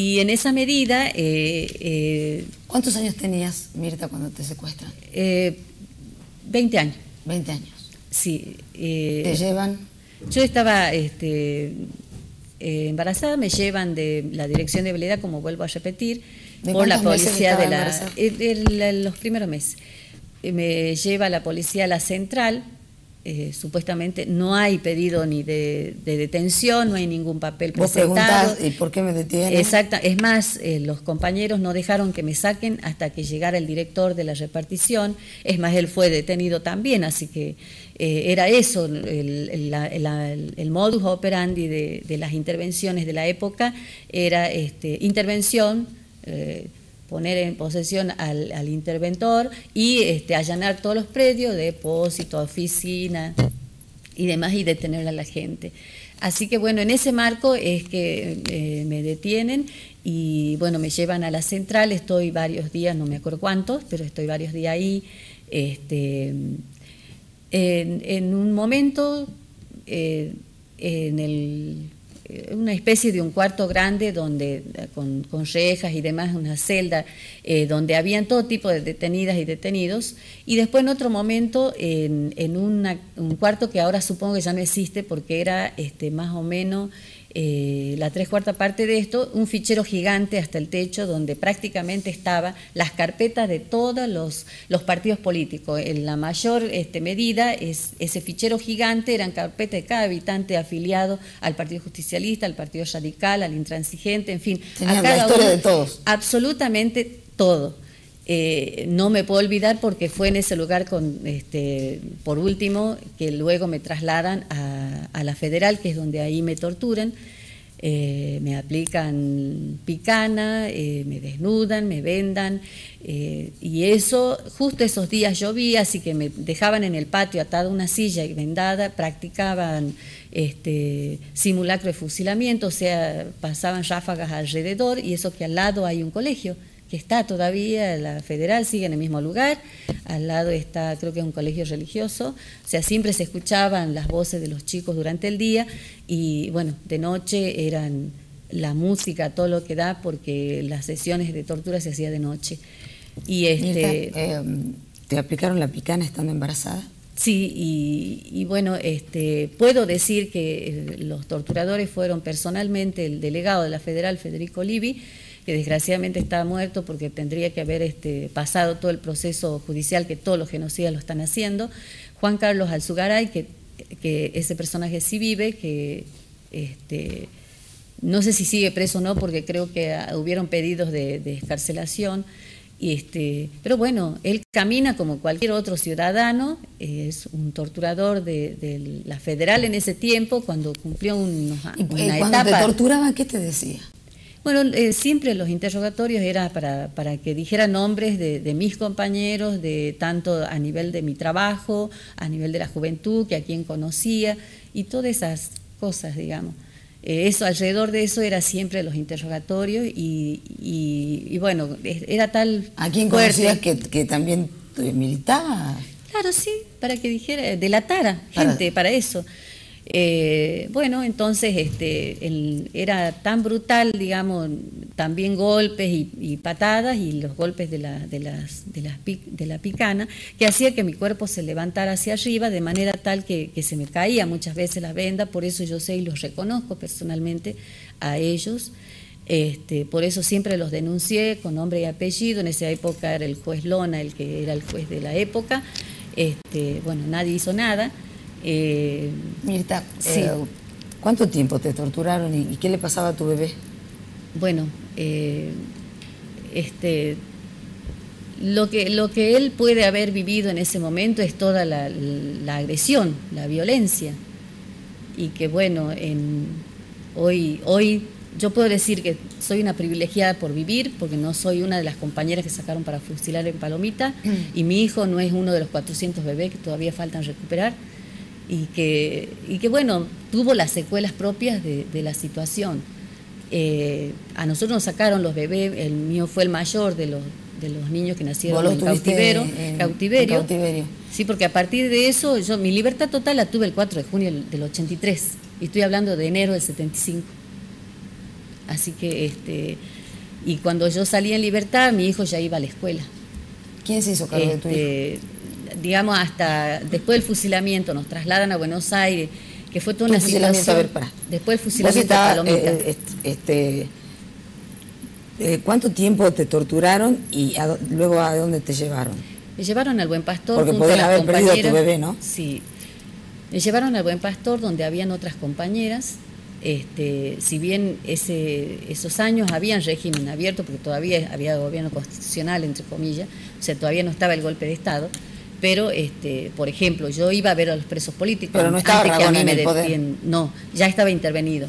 Y en esa medida... ¿Cuántos años tenías, Mirta, cuando te secuestran? 20 años. 20 años. Sí. ¿Te llevan? Yo estaba embarazada, me llevan de la dirección de Veleda, como vuelvo a repetir, por la policía de los primeros meses. Me lleva la policía a la central. Supuestamente no hay pedido ni de detención, no hay ningún papel presentado. Vos preguntás, ¿y por qué me detienen? Exacto, es más, los compañeros no dejaron que me saquen hasta que llegara el director de la repartición. Es más, él fue detenido también, así que era eso, el modus operandi de las intervenciones de la época, era intervención, poner en posesión al interventor y allanar todos los predios, depósito, oficina y demás, y detener a la gente. Así que bueno, en ese marco es que me detienen y bueno, me llevan a la central, estoy varios días, no me acuerdo cuántos, pero estoy varios días ahí. En un momento, una especie de un cuarto grande donde con rejas y demás, una celda donde habían todo tipo de detenidas y detenidos, y después en otro momento en un cuarto que ahora supongo que ya no existe porque era más o menos la 3/4 parte de esto, un fichero gigante hasta el techo donde prácticamente estaban las carpetas de todos los partidos políticos. En la mayor medida, ese fichero gigante eran carpetas de cada habitante afiliado al Partido Justicialista, al Partido Radical, al Intransigente, en fin. Tenían la historia de todos. Absolutamente todo. No me puedo olvidar porque fue en ese lugar, por último, que luego me trasladan a la Federal, que es donde ahí me torturan, me aplican picana, me desnudan, me vendan, y eso, justo esos días llovía, así que me dejaban en el patio atada a una silla y vendada, practicaban simulacro de fusilamiento, o sea, pasaban ráfagas alrededor, y eso que al lado hay un colegio que está todavía, la Federal sigue en el mismo lugar, al lado está, creo que es un colegio religioso, o sea, siempre se escuchaban las voces de los chicos durante el día, y bueno, de noche eran la música, todo lo que da, porque las sesiones de tortura se hacían de noche. Y Mirta, ¿te aplicaron la picana estando embarazada? Sí, y bueno, puedo decir que los torturadores fueron personalmente el delegado de la Federal, Federico Livi, que desgraciadamente está muerto porque tendría que haber pasado todo el proceso judicial que todos los genocidas lo están haciendo, Juan Carlos Alzugaray, que ese personaje sí vive, que no sé si sigue preso o no, porque creo que hubieron pedidos de excarcelación, pero bueno, él camina como cualquier otro ciudadano, es un torturador de la Federal en ese tiempo, cuando cumplió una etapa. Cuando te torturaban, ¿qué te decía? Bueno, siempre los interrogatorios era para que dijera nombres de mis compañeros, de tanto a nivel de mi trabajo, a nivel de la juventud, que a quien conocía, y todas esas cosas, digamos. Eso, alrededor de eso era siempre los interrogatorios, y bueno, era tal... ¿A quién conocías que también militaba? Claro, sí, para que dijera, delatara gente, para eso. Bueno, entonces era tan brutal, digamos, también golpes y patadas, y los golpes de la picana, que hacía que mi cuerpo se levantara hacia arriba de manera tal que se me caía muchas veces la venda. Por eso yo sé y los reconozco personalmente a ellos. Por eso siempre los denuncié con nombre y apellido. En esa época era el juez Lona el que era el juez de la época. Bueno, nadie hizo nada. Mirta, sí. ¿Cuánto tiempo te torturaron y qué le pasaba a tu bebé? Bueno, lo que él puede haber vivido en ese momento es toda la agresión, la violencia, y que bueno, hoy yo puedo decir que soy una privilegiada por vivir, porque no soy una de las compañeras que sacaron para fusilar en Palomita, y mi hijo no es uno de los 400 bebés que todavía faltan recuperar. Y que bueno, tuvo las secuelas propias de la situación. A nosotros nos sacaron los bebés, el mío fue el mayor de los niños que nacieron en cautiverio. Sí, porque a partir de eso, mi libertad total la tuve el 4 de junio del 83, y estoy hablando de enero del 75. Así que, y cuando yo salí en libertad, mi hijo ya iba a la escuela. ¿Quién se hizo cargo de tu hijo? Digamos, hasta después del fusilamiento nos trasladan a Buenos Aires, que fue toda una situación. A ver, pará. Después del fusilamiento de Palomita. ¿Cuánto tiempo te torturaron y luego a dónde te llevaron? Me llevaron al Buen Pastor. Porque podías haber perdido a tu bebé, ¿no? Sí. Me llevaron al Buen Pastor, donde habían otras compañeras. Si bien esos años habían régimen abierto, porque todavía había gobierno constitucional, entre comillas, o sea, todavía no estaba el golpe de Estado, pero, por ejemplo, yo iba a ver a los presos políticos. Pero no estaba Ragón en el poder. No, ya estaba intervenido.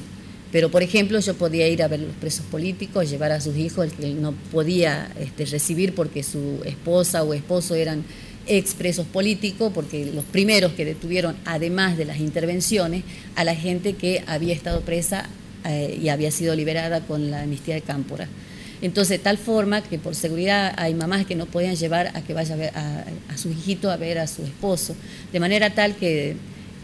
Pero, por ejemplo, yo podía ir a ver a los presos políticos, llevar a sus hijos, el que no podía recibir porque su esposa o esposo eran expresos políticos, porque los primeros que detuvieron, además de las intervenciones, a la gente que había estado presa y había sido liberada con la amnistía de Cámpora. Entonces, de tal forma que por seguridad hay mamás que no podían llevar a que vaya a ver a su hijito a ver a su esposo, de manera tal que,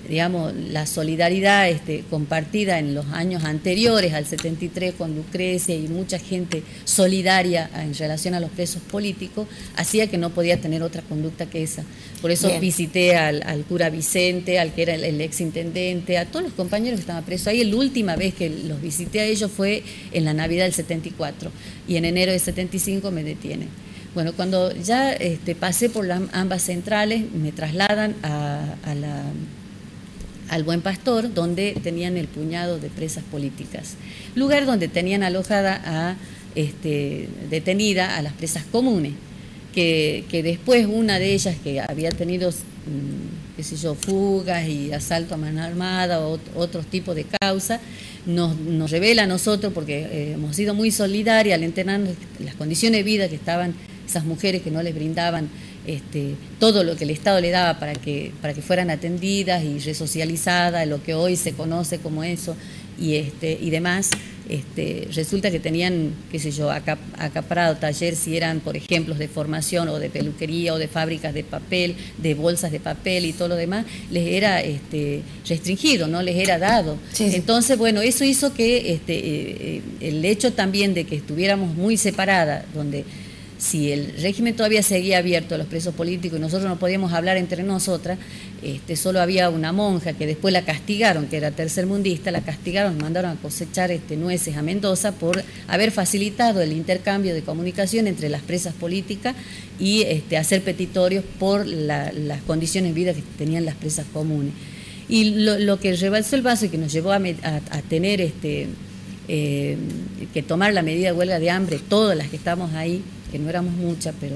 digamos, la solidaridad compartida en los años anteriores al 73 con Lucrecia y mucha gente solidaria en relación a los presos políticos, hacía que no podía tener otra conducta que esa. Por eso visité al cura Vicente, al que era el exintendente, a todos los compañeros que estaban presos ahí. La última vez que los visité a ellos fue en la Navidad del 74 y en enero del 75 me detienen. Bueno, cuando ya pasé por ambas centrales, me trasladan al Buen Pastor, donde tenían el puñado de presas políticas, lugar donde tenían alojada detenida a las presas comunes, que después una de ellas que había tenido, qué sé yo, fugas y asalto a mano armada o otros tipos de causa, nos revela a nosotros, porque hemos sido muy solidarias al enterarnos las condiciones de vida que estaban esas mujeres, que no les brindaban todo lo que el Estado le daba para que fueran atendidas y resocializadas, lo que hoy se conoce como eso, y demás. Resulta que tenían, qué sé yo, acaparado talleres, si eran, por ejemplo, de formación o de peluquería o de fábricas de papel, de bolsas de papel y todo lo demás, les era restringido, no les era dado. Sí, sí. Entonces, bueno, eso hizo que el hecho también de que estuviéramos muy separadas, donde si el régimen todavía seguía abierto a los presos políticos y nosotros no podíamos hablar entre nosotras, solo había una monja que después la castigaron, que era tercermundista, la castigaron, mandaron a cosechar nueces a Mendoza por haber facilitado el intercambio de comunicación entre las presas políticas y hacer petitorios por las condiciones de vida que tenían las presas comunes. Y lo que rebalsó el vaso y que nos llevó a tener que tomar la medida de huelga de hambre, todas las que estamos ahí, que no éramos muchas, pero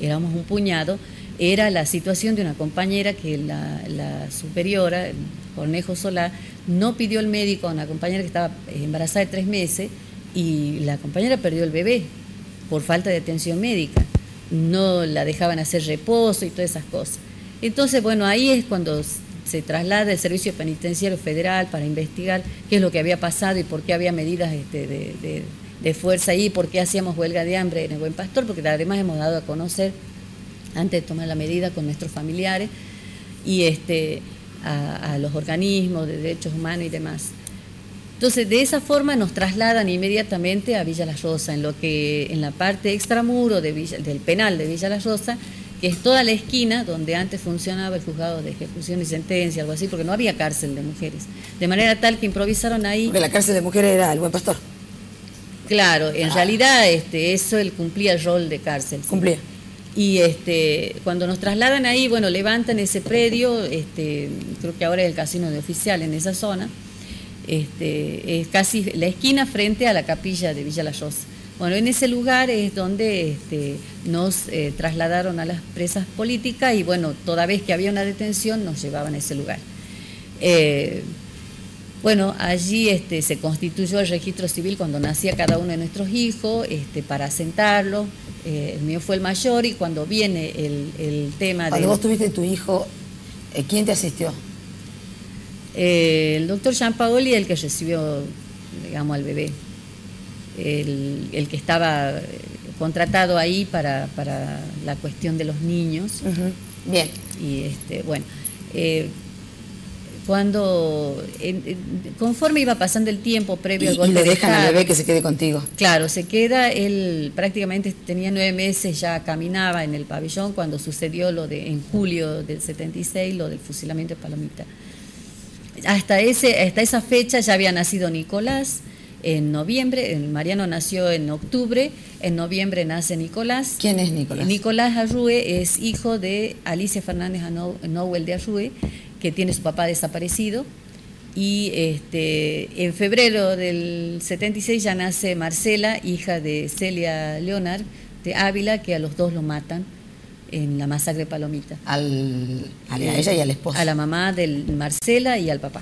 éramos un puñado, era la situación de una compañera que la superiora, Cornejo Solá, no pidió el médico a una compañera que estaba embarazada de 3 meses y la compañera perdió el bebé por falta de atención médica. No la dejaban hacer reposo y todas esas cosas. Entonces, bueno, ahí es cuando se traslada el Servicio Penitenciario Federal para investigar qué es lo que había pasado y por qué había medidas de fuerza ahí, por qué hacíamos huelga de hambre en el Buen Pastor, porque además hemos dado a conocer, antes de tomar la medida, con nuestros familiares y a los organismos de derechos humanos y demás. Entonces, de esa forma nos trasladan inmediatamente a Villa Las Rosas, en la parte extramuro del penal de Villa Las Rosas, que es toda la esquina donde antes funcionaba el juzgado de ejecución y sentencia, algo así, porque no había cárcel de mujeres. De manera tal que improvisaron ahí. Porque la cárcel de mujeres era el Buen Pastor. Claro, en realidad eso él cumplía el rol de cárcel. ¿Sí? Cumplía. Y cuando nos trasladan ahí, bueno, levantan ese predio, creo que ahora es el casino de Oficial en esa zona, es casi la esquina frente a la capilla de Villa Las Rosas. Bueno, en ese lugar es donde nos trasladaron a las presas políticas y bueno, toda vez que había una detención nos llevaban a ese lugar. Bueno, allí se constituyó el registro civil cuando nacía cada uno de nuestros hijos, para asentarlo. El mío fue el mayor y cuando viene el tema de... Cuando vos tuviste tu hijo, ¿quién te asistió? El doctor Gianpaoli, el que recibió, digamos, al bebé. El que estaba contratado ahí para la cuestión de los niños. Uh-huh. Bien. Y bueno, Cuando, conforme iba pasando el tiempo previo al golpe le de dejan al Estado, bebé que se quede contigo. claro, se queda, él prácticamente tenía 9 meses, ya caminaba en el pabellón cuando sucedió lo de, en julio del 76, lo del fusilamiento de Palomita. Hasta esa fecha ya había nacido Nicolás, en noviembre, Mariano nació en octubre, en noviembre nace Nicolás. ¿Quién es Nicolás? Nicolás Arrue es hijo de Alicia Fernández Nowell de Arrue, que tiene su papá desaparecido. Y en febrero del 76 ya nace Marcela, hija de Celia Leonard de Ávila, que a los dos lo matan en la masacre de Palomita. A ella y al esposo. A la mamá de Marcela y al papá.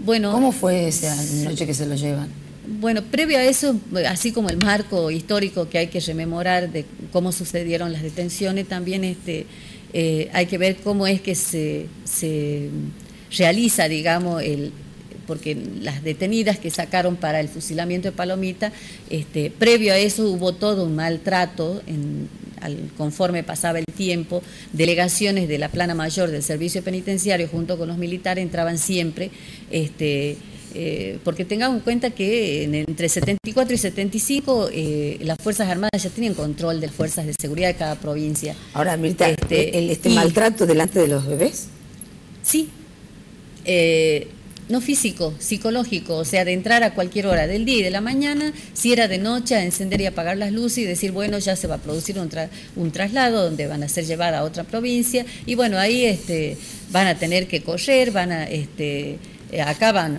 Bueno, ¿cómo fue esa noche que se lo llevan? Bueno, previo a eso, así como el marco histórico que hay que rememorar de cómo sucedieron las detenciones, también hay que ver cómo es que se realiza, digamos, porque las detenidas que sacaron para el fusilamiento de Palomita, previo a eso hubo todo un maltrato conforme pasaba el tiempo. Delegaciones de la plana mayor del servicio penitenciario junto con los militares entraban siempre, porque tengamos en cuenta que entre 74 y 75 las Fuerzas Armadas ya tenían control de las fuerzas de seguridad de cada provincia. Ahora, Mirta, maltrato delante de los bebés. Sí, no físico, psicológico, o sea, de entrar a cualquier hora del día y de la mañana, si era de noche, a encender y apagar las luces y decir, bueno, ya se va a producir un traslado donde van a ser llevadas a otra provincia, y bueno, ahí van a tener que correr, acá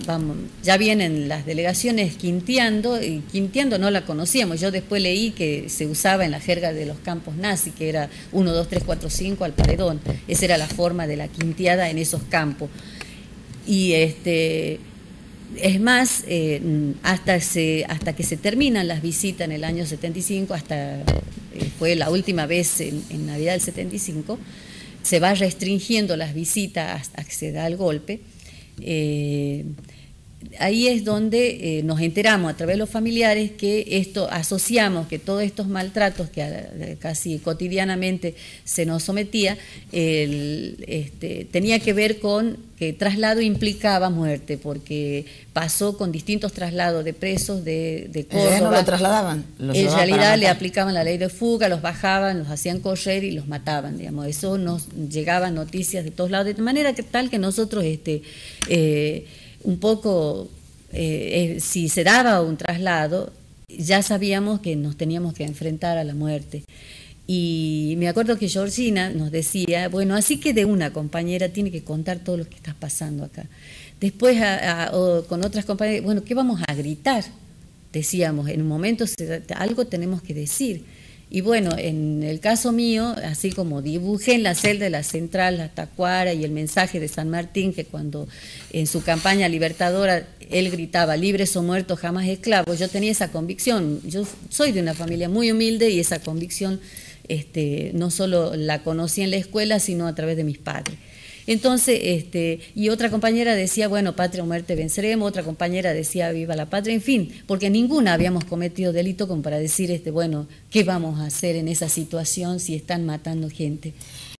ya vienen las delegaciones quinteando, y quinteando no la conocíamos, yo después leí que se usaba en la jerga de los campos nazis, que era 1, 2, 3, 4, 5 al paredón, esa era la forma de la quinteada en esos campos. Y es más, hasta que se terminan las visitas en el año 75, fue la última vez en Navidad del 75, se va restringiendo las visitas hasta que se da el golpe. Ahí es donde nos enteramos a través de los familiares que asociamos que todos estos maltratos que casi cotidianamente se nos sometía, tenía que ver con que traslado implicaba muerte, porque pasó con distintos traslados de presos de Córdoba. ¿No lo trasladaban? En realidad le aplicaban la ley de fuga, los bajaban, los hacían correr y los mataban, digamos. Eso nos llegaban noticias de todos lados, de manera tal que nosotros un poco, si se daba un traslado, ya sabíamos que nos teníamos que enfrentar a la muerte. Y me acuerdo que Georgina nos decía, bueno, así que de una compañera tiene que contar todo lo que está pasando acá. Después con otras compañeras, bueno, ¿qué vamos a gritar? Decíamos, en un momento algo tenemos que decir. Y bueno, en el caso mío, así como dibujé en la celda de la Central, la Tacuara y el mensaje de San Martín, que cuando en su campaña libertadora él gritaba, libres o muertos, jamás esclavos, yo tenía esa convicción. Yo soy de una familia muy humilde y esa convicción no solo la conocí en la escuela, sino a través de mis padres. Entonces, y otra compañera decía, bueno, patria o muerte venceremos, otra compañera decía, viva la patria, en fin, porque ninguna habíamos cometido delito como para decir, bueno, ¿qué vamos a hacer en esa situación si están matando gente?